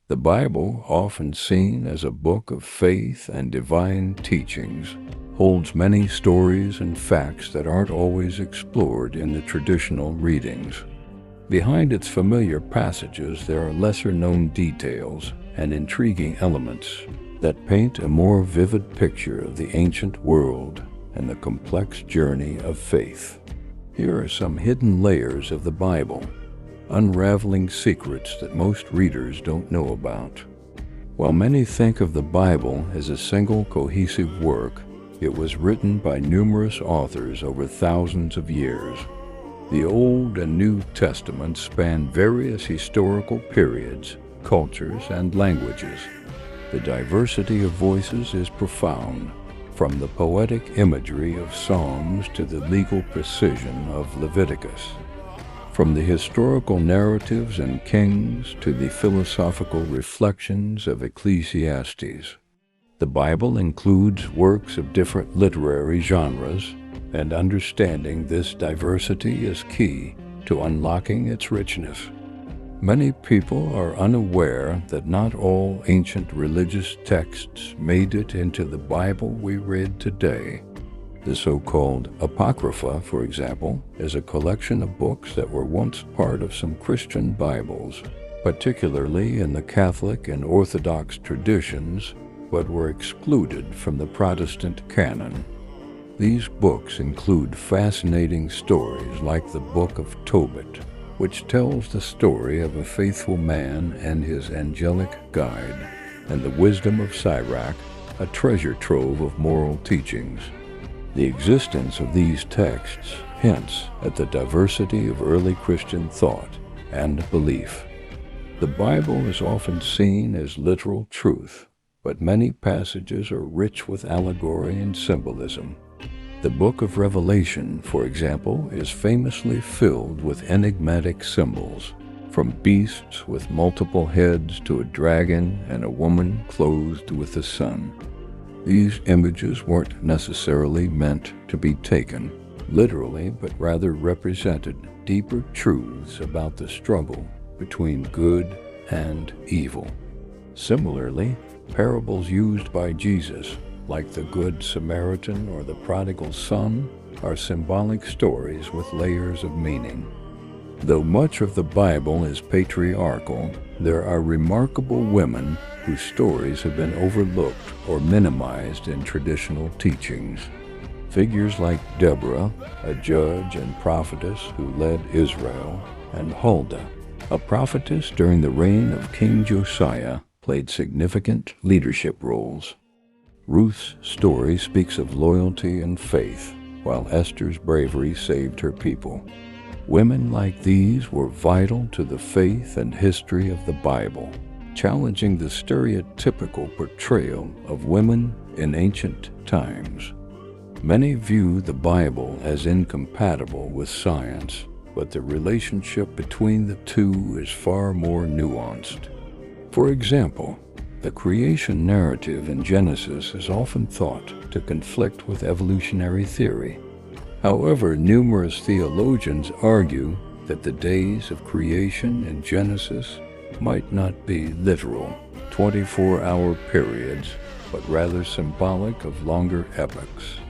The Bible, often seen as a book of faith and divine teachings, holds many stories and facts that aren't always explored in the traditional readings. Behind its familiar passages, there are lesser-known details and intriguing elements that paint a more vivid picture of the ancient world and the complex journey of faith. Here are some hidden layers of the Bible, unraveling secrets that most readers don't know about. While many think of the Bible as a single cohesive work, it was written by numerous authors over thousands of years. The Old and New Testaments span various historical periods, cultures, and languages. The diversity of voices is profound, from the poetic imagery of Psalms to the legal precision of Leviticus. From the historical narratives in Kings to the philosophical reflections of Ecclesiastes. The Bible includes works of different literary genres, and understanding this diversity is key to unlocking its richness. Many people are unaware that not all ancient religious texts made it into the Bible we read today. The so-called Apocrypha, for example, is a collection of books that were once part of some Christian Bibles, particularly in the Catholic and Orthodox traditions, but were excluded from the Protestant canon. These books include fascinating stories like the Book of Tobit, which tells the story of a faithful man and his angelic guide, and the Wisdom of Sirach, a treasure trove of moral teachings. The existence of these texts hints at the diversity of early Christian thought and belief. The Bible is often seen as literal truth, but many passages are rich with allegory and symbolism. The Book of Revelation, for example, is famously filled with enigmatic symbols, from beasts with multiple heads to a dragon and a woman clothed with the sun. These images weren't necessarily meant to be taken literally, but rather represented deeper truths about the struggle between good and evil. Similarly, parables used by Jesus, like the Good Samaritan or the Prodigal Son, are symbolic stories with layers of meaning. Though much of the Bible is patriarchal, there are remarkable women whose stories have been overlooked or minimized in traditional teachings. Figures like Deborah, a judge and prophetess who led Israel, and Huldah, a prophetess during the reign of King Josiah, played significant leadership roles. Ruth's story speaks of loyalty and faith, while Esther's bravery saved her people. Women like these were vital to the faith and history of the Bible, challenging the stereotypical portrayal of women in ancient times. Many view the Bible as incompatible with science, but the relationship between the two is far more nuanced. For example, the creation narrative in Genesis is often thought to conflict with evolutionary theory. However, numerous theologians argue that the days of creation in Genesis might not be literal, 24-hour periods, but rather symbolic of longer epochs.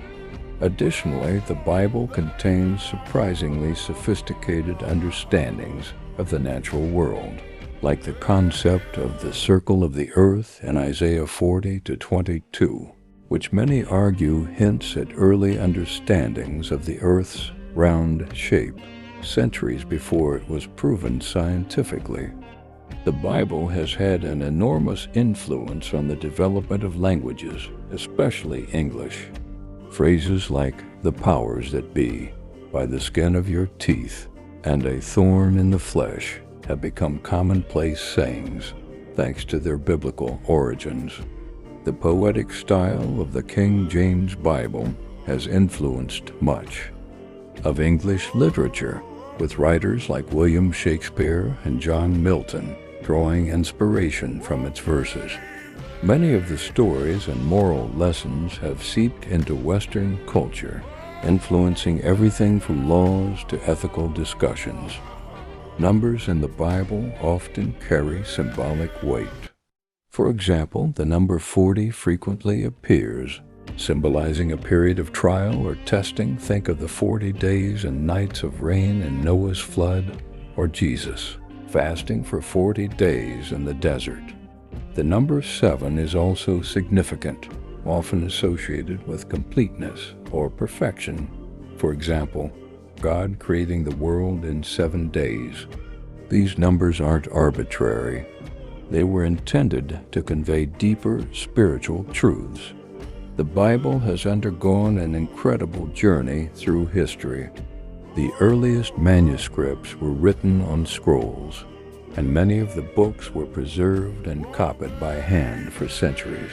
Additionally, the Bible contains surprisingly sophisticated understandings of the natural world, like the concept of the circle of the earth in Isaiah 40-22, which many argue hints at early understandings of the earth's round shape, centuries before it was proven scientifically. The Bible has had an enormous influence on the development of languages, especially English. Phrases like "the powers that be," "by the skin of your teeth," and "a thorn in the flesh" have become commonplace sayings, thanks to their biblical origins. The poetic style of the King James Bible has influenced much of English literature, with writers like William Shakespeare and John Milton drawing inspiration from its verses. Many of the stories and moral lessons have seeped into Western culture, influencing everything from laws to ethical discussions. Numbers in the Bible often carry symbolic weight. For example, the number 40 frequently appears, symbolizing a period of trial or testing. Think of the 40 days and nights of rain in Noah's flood, or Jesus fasting for 40 days in the desert. The number 7 is also significant, often associated with completeness or perfection. For example, God creating the world in 7 days. These numbers aren't arbitrary. They were intended to convey deeper spiritual truths. The Bible has undergone an incredible journey through history. The earliest manuscripts were written on scrolls, and many of the books were preserved and copied by hand for centuries.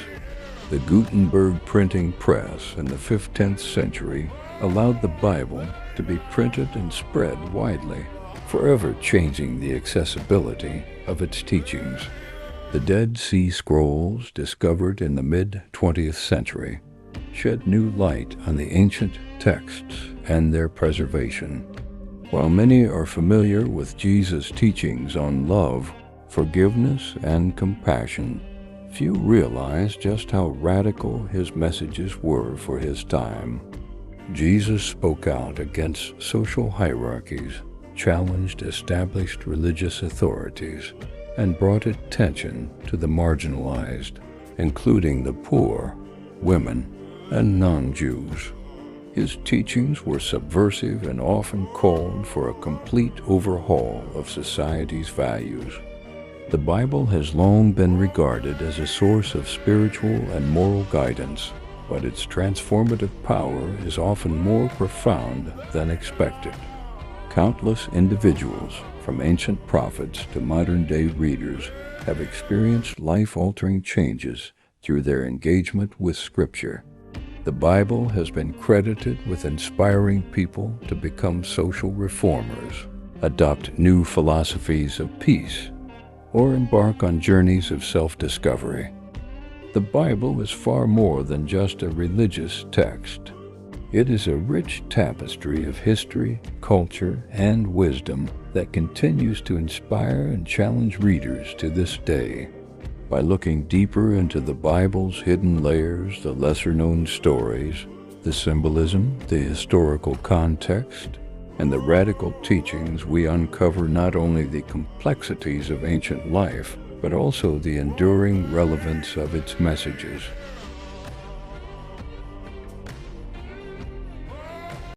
The Gutenberg printing press in the 15th century allowed the Bible to be printed and spread widely, forever changing the accessibility of its teachings. The Dead Sea Scrolls, discovered in the mid-20th century, shed new light on the ancient texts and their preservation. While many are familiar with Jesus' teachings on love, forgiveness, and compassion, few realize just how radical his messages were for his time. Jesus spoke out against social hierarchies, challenged established religious authorities, and brought attention to the marginalized, including the poor, women, and non-Jews. His teachings were subversive and often called for a complete overhaul of society's values. The Bible has long been regarded as a source of spiritual and moral guidance, but its transformative power is often more profound than expected. Countless individuals, from ancient prophets to modern-day readers, have experienced life-altering changes through their engagement with Scripture. The Bible has been credited with inspiring people to become social reformers, adopt new philosophies of peace, or embark on journeys of self-discovery. The Bible is far more than just a religious text. It is a rich tapestry of history, culture, and wisdom that continues to inspire and challenge readers to this day. By looking deeper into the Bible's hidden layers, the lesser-known stories, the symbolism, the historical context, and the radical teachings, we uncover not only the complexities of ancient life, but also the enduring relevance of its messages.